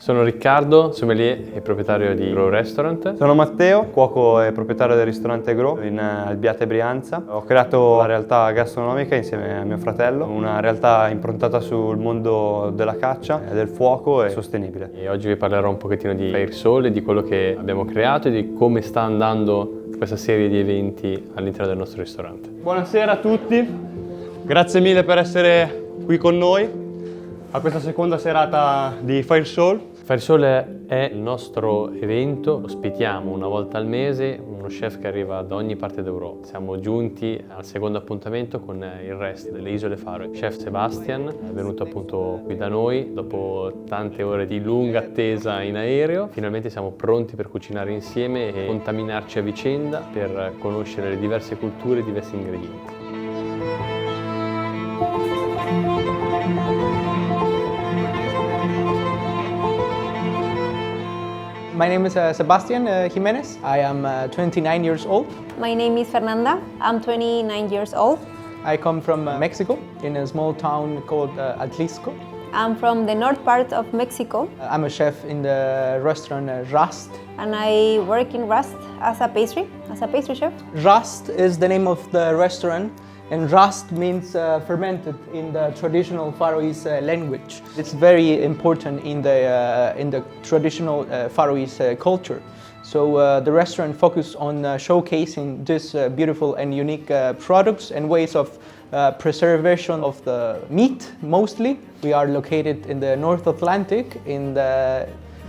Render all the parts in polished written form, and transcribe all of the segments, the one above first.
Sono Riccardo, sommelier e proprietario di Grow Restaurant. Sono Matteo, cuoco e proprietario del ristorante Grow in Albiate, Brianza. Ho creato la realtà gastronomica insieme a mio fratello, una realtà improntata sul mondo della caccia, del fuoco e sostenibile. E oggi vi parlerò un pochettino di SOUL e di quello che abbiamo creato e di come sta andando questa serie di eventi all'interno del nostro ristorante. Buonasera a tutti, grazie mille per essere qui con noi a questa seconda serata di SOUL. SOUL è il nostro evento, ospitiamo una volta al mese uno chef che arriva da ogni parte d'Europa. Siamo giunti al secondo appuntamento con il Raest delle isole Faroe. Chef Sebastian è venuto appunto qui da noi dopo tante ore di lunga attesa in aereo. Finalmente siamo pronti per cucinare insieme e contaminarci a vicenda per conoscere le diverse culture e i diversi ingredienti. My name is Sebastian Jimenez. I am 29 years old. My name is Fernanda. I'm 29 years old. I come from Mexico, in a small town called Atlisco. I'm from the north part of Mexico. I'm a chef in the restaurant Raest. And I work in Raest as a pastry chef. Raest is the name of the restaurant, and Raest means fermented in the traditional Faroese language. It's very important in the traditional Faroese culture. So the restaurant focuses on showcasing these beautiful and unique products and ways of preservation of the meat, mostly. We are located in the North Atlantic in the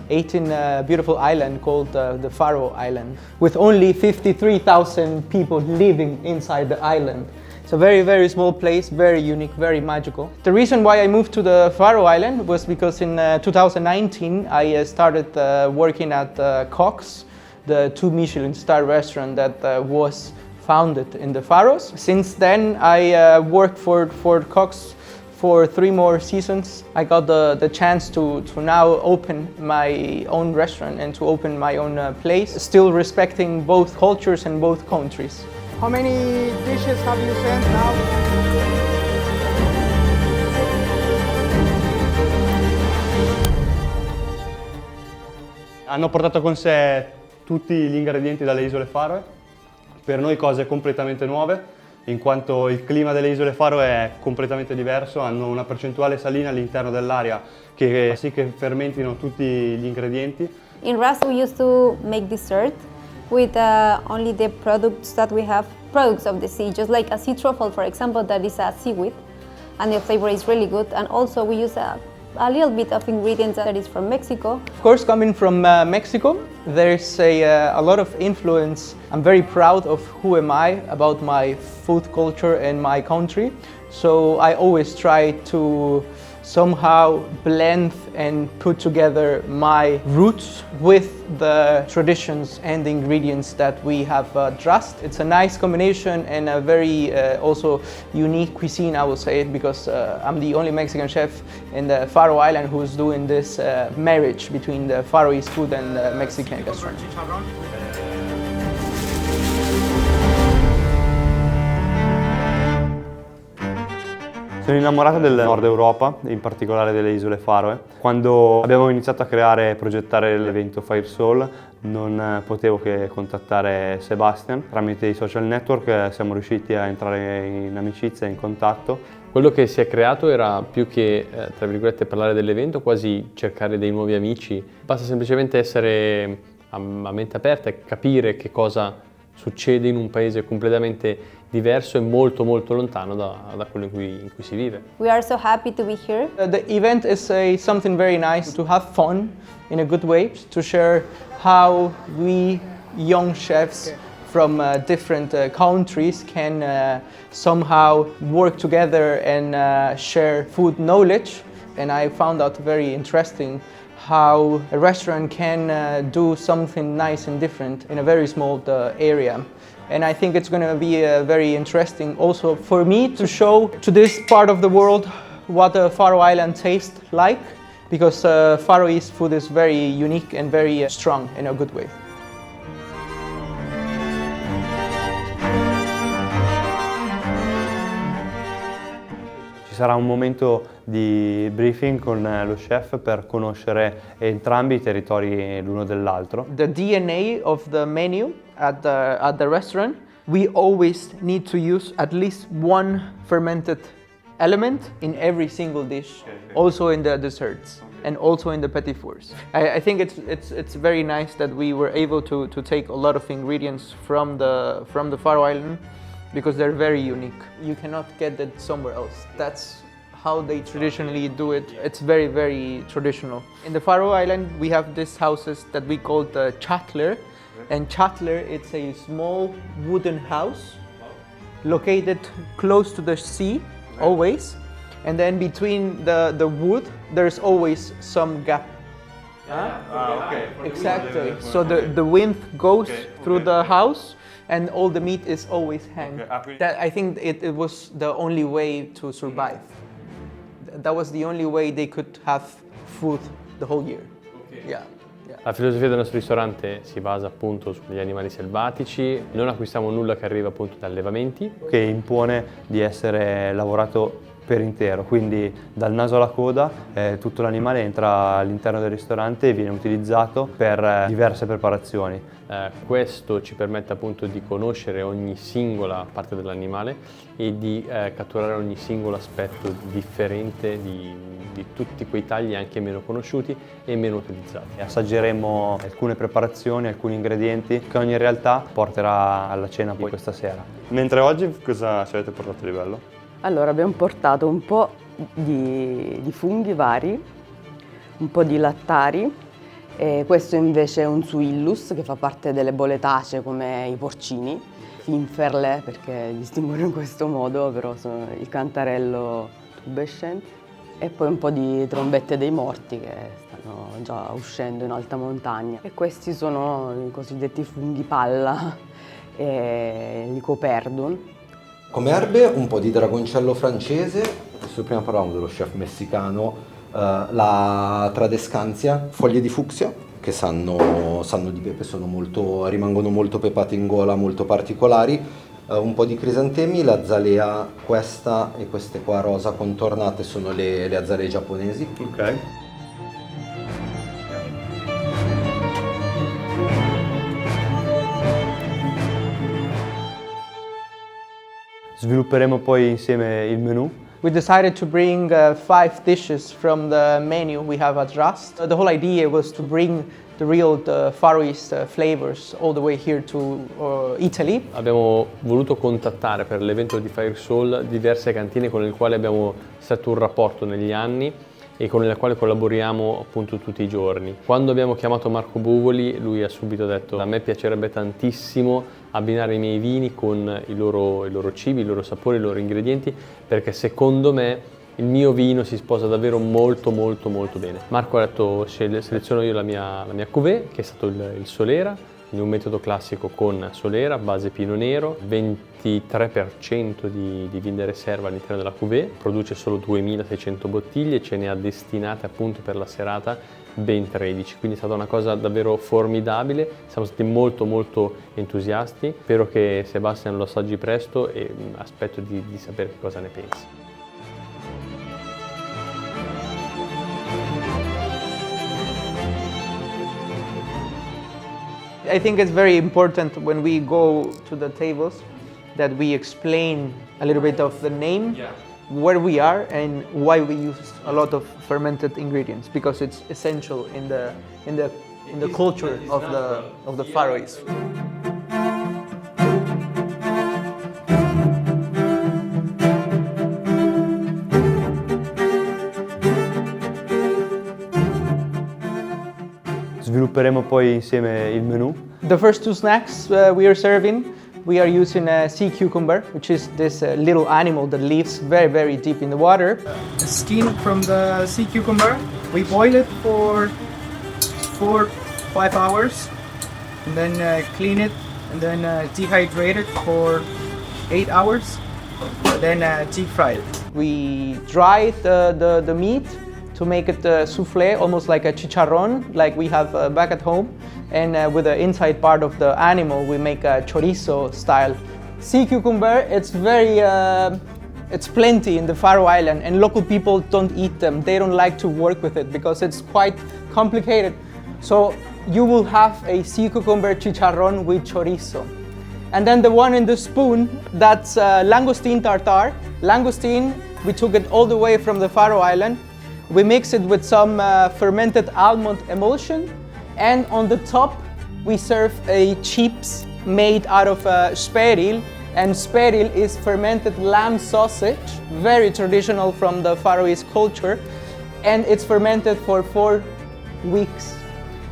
18 beautiful island called the Faroe Island, with only 53,000 people living inside the island. It's a very, very small place, very unique, very magical. The reason why I moved to the Faroe Island was because in 2019 I started working at Cox, the 2 Michelin star restaurant that was founded in the Faroes. Since then I worked for Cox for 3 more seasons. I got the chance to now open my own restaurant and to open my own place, still respecting both cultures and both countries. How many dishes have you sent now? Hanno portato con sé tutti gli ingredienti dalle isole Faroe, per noi cose completamente nuove, in quanto il clima delle isole Faroe è completamente diverso, hanno una percentuale salina all'interno dell'aria che fa sì che fermentino tutti gli ingredienti. In Raest we used to make dessert with only the products that we have, products of the sea, just like a sea truffle, for example, that is a seaweed, and the flavor is really good. And also we use a little bit of ingredients that is from Mexico. Of course, coming from Mexico, there's a lot of influence. I'm very proud of who am I, about my food culture and my country. So I always try to somehow blend and put together my roots with the traditions and the ingredients that we have trust. It's a nice combination and a very also unique cuisine, I would say, because I'm the only Mexican chef in the Faroe Island who's doing this marriage between the Faroese food and the Mexican gastronomy. Sono innamorato del Nord Europa, in particolare delle isole Faroe. Quando abbiamo iniziato a creare e progettare l'evento SOUL, non potevo che contattare Sebastian. Tramite i social network siamo riusciti a entrare in amicizia e in contatto. Quello che si è creato era più che, tra virgolette, parlare dell'evento, quasi cercare dei nuovi amici. Basta semplicemente essere a mente aperta e capire che cosa succede in un paese completamente diverso e molto lontano da quello in cui si vive. We are so happy to be here. The event is something very nice to have fun in a good way, to share how we young chefs from different countries can somehow work together and share food knowledge. And I found out very interesting how a restaurant can do something nice and different in a very small area. And I think it's going to be very interesting also for me to show to this part of the world what the Faroe Island tastes like, because Faroese food is very unique and very strong in a good way. Ci sarà un momento di briefing con lo chef per conoscere entrambi i territori l'uno dell'altro. The DNA of the menu at the restaurant, we always need to use at least one fermented element in every single dish, also in the desserts and also in the petit fours. I think it's very nice that we were able to take a lot of ingredients from the Faroe Island, because they're very unique. You cannot get that somewhere else. That's how they traditionally do it. It's very, very traditional. In the Faroe Island, we have these houses that we call the chatler. And chatler, it's a small wooden house located close to the sea, always. And then between the wood, there's always some gap. Okay. Exactly. So the wind goes through the house, and all the meat is always hanged. That, I think it was the only way to survive. That was the only way they could have food the whole year. Yeah. La filosofia del nostro ristorante si basa appunto sugli animali selvatici, non acquistiamo nulla che arriva appunto da allevamenti. Che impone di essere lavorato per intero, quindi dal naso alla coda tutto l'animale entra all'interno del ristorante e viene utilizzato per diverse preparazioni. Questo ci permette appunto di conoscere ogni singola parte dell'animale e di catturare ogni singolo aspetto differente di tutti quei tagli anche meno conosciuti e meno utilizzati. Assaggeremo alcune preparazioni, alcuni ingredienti che ogni realtà porterà alla cena poi questa sera. Mentre oggi cosa ci avete portato di bello? Allora, abbiamo portato un po' di funghi vari, un po' di lattari, e questo invece è un suillus che fa parte delle boletacee come i porcini, finferle perché distinguono in questo modo, però sono il cantarello tubescente, e poi un po' di trombette dei morti che stanno già uscendo in alta montagna. E questi sono i cosiddetti funghi palla e licoperdon. Come erbe un po' di dragoncello francese, adesso prima parlavamo dello chef messicano, la tradescantia, foglie di fucsia che sanno di pepe, rimangono molto pepate in gola, molto particolari, un po' di crisantemi, la zalea questa e queste qua rosa contornate sono le azalee giapponesi. Ok. Svilupperemo poi insieme il menù. We decided to bring 5 dishes from the menu we have at Raest. The whole idea was to bring the real Faroese flavors all the way here to Italy. Abbiamo voluto contattare per l'evento di SOUL diverse cantine con le quali abbiamo stretto un rapporto negli anni e con le quali collaboriamo appunto tutti i giorni. Quando abbiamo chiamato Marco Buvoli, lui ha subito detto: a me piacerebbe tantissimo abbinare i miei vini con i loro cibi, i loro sapori, i loro ingredienti, perché secondo me il mio vino si sposa davvero molto bene. Marco ha detto: seleziono io la mia cuvée, che è stato il Solera, quindi un metodo classico con Solera, base Pino Nero, 23% di vin de riserva all'interno della cuvée, produce solo 2600 bottiglie, ce ne ha destinate appunto per la serata ben 13, quindi è stata una cosa davvero formidabile, siamo stati molto entusiasti, spero che Sebastian lo assaggi presto e aspetto di sapere che cosa ne pensi. I think it's very important when we go to the tables that we explain a little bit of the name, where we are and why we use a lot of fermented ingredients, because it's essential in the culture of the Faroese. Svilupperemo poi insieme il menù. The first 2 snacks we are serving, we are using a sea cucumber, which is this little animal that lives very deep in the water. The skin from the sea cucumber, we boil it for 4-5 hours, and then clean it, and then dehydrate it for 8 hours, then deep fry it. We dry the meat to make it soufflé, almost like a chicharrón, like we have back at home. And with the inside part of the animal, we make a chorizo style. Sea cucumber, it's very It's plenty in the Faroe Island and local people don't eat them. They don't like to work with it because it's quite complicated. So you will have a sea cucumber chicharrón with chorizo. And then the one in the spoon, that's langoustine tartare. Langoustine, we took it all the way from the Faroe Island. We mix it with some fermented almond emulsion. And on the top, we serve a chips made out of speril. And speril is fermented lamb sausage, very traditional from the Faroese culture. And it's fermented for 4 weeks.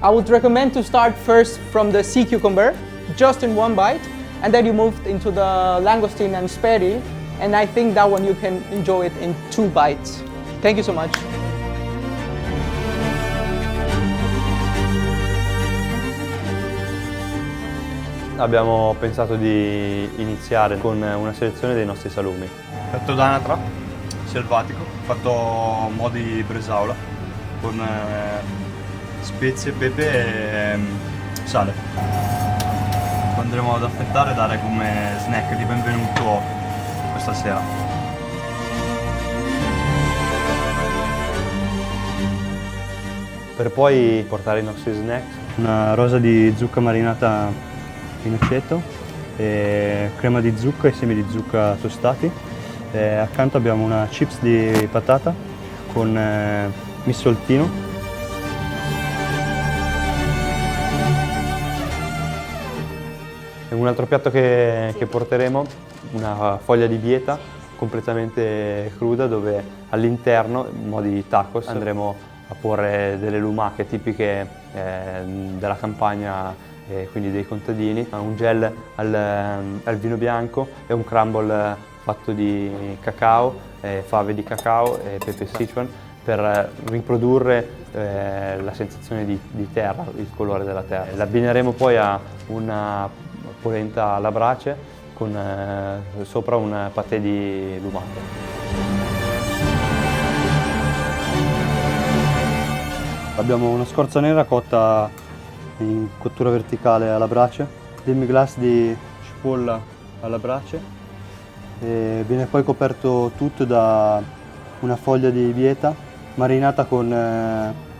I would recommend to start first from the sea cucumber, just in one bite. And then you move into the langoustine and speril. And I think that one you can enjoy it in 2 bites. Thank you so much. Abbiamo pensato di iniziare con una selezione dei nostri salumi. Petto d'anatra, selvatico, fatto modi bresaola, con spezie, pepe e sale. Lo andremo ad affettare e dare come snack di benvenuto questa sera. Per poi portare i nostri snack, una rosa di zucca marinata in aceto, crema di zucca e semi di zucca tostati. Accanto abbiamo una chips di patata con missoltino. Un altro piatto che porteremo, una foglia di bieta completamente cruda dove all'interno, in modi tacos, andremo a porre delle lumache tipiche della campagna, quindi dei contadini, un gel al vino bianco e un crumble fatto di cacao, fave di cacao e pepe Sichuan per riprodurre la sensazione di terra, il colore della terra. L'abbineremo poi a una polenta alla brace con sopra un patè di lumache. Abbiamo una scorza nera cotta in cottura verticale alla brace, demi-glace di cipolla alla brace e viene poi coperto tutto da una foglia di bieta marinata con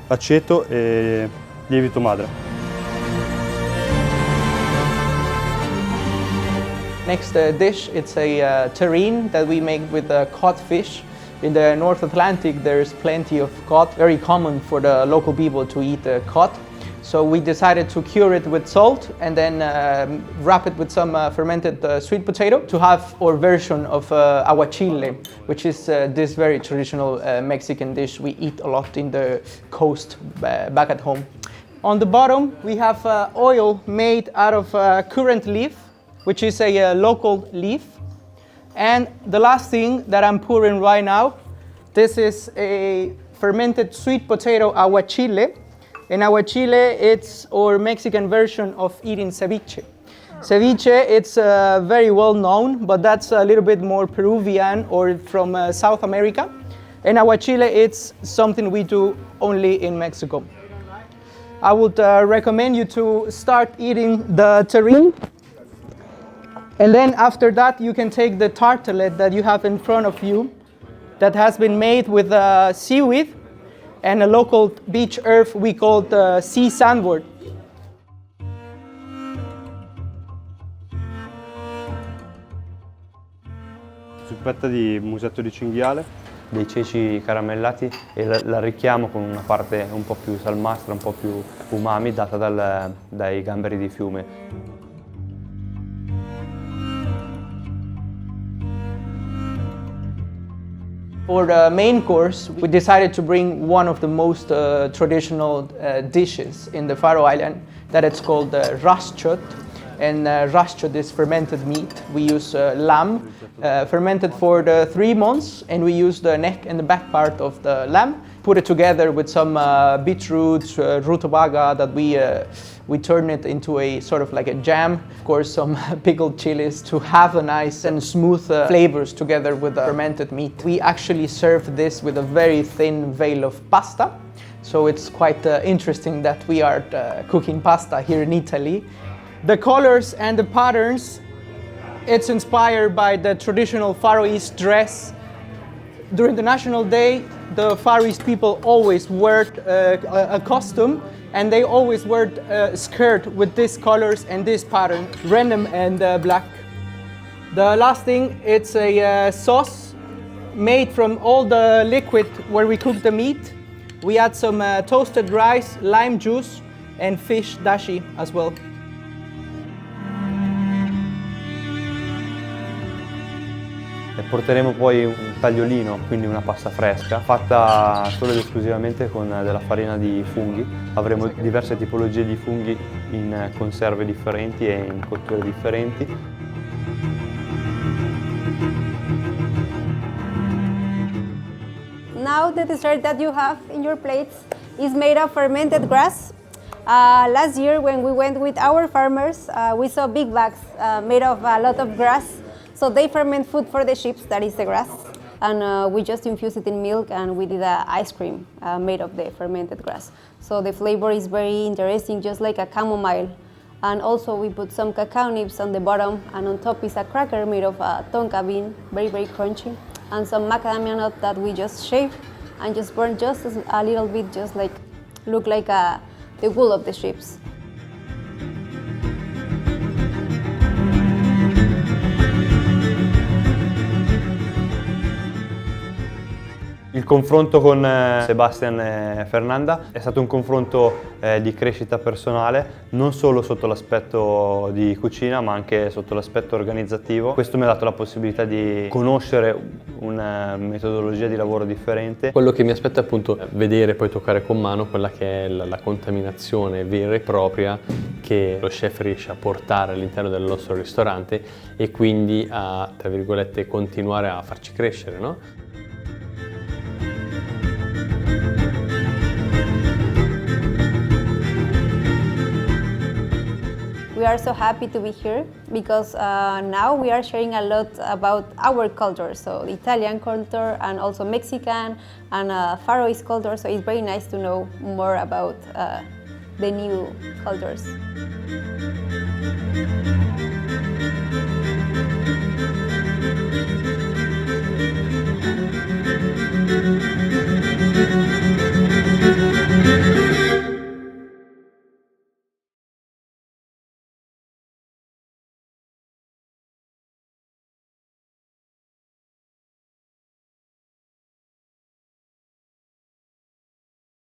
aceto e lievito madre. Next dish, it's a terrine that we make with codfish. In the North Atlantic there's plenty of cod, very common for the local people to eat cod. So we decided to cure it with salt and then wrap it with some fermented sweet potato to have our version of aguachile, which is this very traditional Mexican dish we eat a lot in the coast back at home. On the bottom we have oil made out of currant leaf, which is a local leaf. And the last thing that I'm pouring right now, this is a fermented sweet potato aguachile. And aguachile, it's our Mexican version of eating ceviche. Ceviche, it's very well known, but that's a little bit more Peruvian or from South America. And aguachile, it's something we do only in Mexico. I would recommend you to start eating the terrine. And then after that, you can take the tartelet that you have in front of you that has been made with seaweed and a local beach herb we call sea sandwort. Zuppetta di musetto di cinghiale, dei ceci caramellati e la arricchiamo con una parte un po' più salmastra, un po' più umami data dai gamberi di fiume. For the main course, we decided to bring one of the most traditional dishes in the Faroe Island, that it's called Raest. And Raest is fermented meat. We use lamb, fermented for 3 months, and we use the neck and the back part of the lamb. Put it together with some beetroots, rutabaga, that we turn it into a sort of like a jam. Of course, some pickled chilies to have a nice and smooth flavors together with the fermented meat. We actually serve this with a very thin veil of pasta. So it's quite interesting that we are cooking pasta here in Italy. The colors and the patterns It's inspired by the traditional Faroese dress. During the National Day, the Faroese people always wear a costume, and they always wear a skirt with these colors and this pattern, random and black. The last thing, it's a sauce made from all the liquid where we cook the meat. We add some toasted rice, lime juice, and fish dashi as well. E porteremo poi un tagliolino, quindi una pasta fresca, fatta solo ed esclusivamente con della farina di funghi. Avremo diverse tipologie di funghi in conserve differenti e in cotture differenti. Now the dessert that you have in your plates is made of fermented grass. Last year when we went with our farmers, we saw big bags made of a lot of grass. So they ferment food for the sheep, that is the grass. And we just infuse it in milk, and we did an ice cream made of the fermented grass. So the flavor is very interesting, just like a chamomile. And also we put some cacao nibs on the bottom, and on top is a cracker made of a tonka bean, very, very crunchy. And some macadamia nut that we just shave and just burn just a little bit, just like look like the wool of the sheep. Il confronto con Sebastian e Fernanda è stato un confronto di crescita personale, non solo sotto l'aspetto di cucina ma anche sotto l'aspetto organizzativo. Questo mi ha dato la possibilità di conoscere una metodologia di lavoro differente. Quello che mi aspetta è appunto vedere e poi toccare con mano quella che è la contaminazione vera e propria che lo chef riesce a portare all'interno del nostro ristorante e quindi a, tra virgolette, continuare a farci crescere, no? We are so happy to be here because now we are sharing a lot about our culture, so Italian culture and also Mexican and Faroese culture, so it's very nice to know more about the new cultures.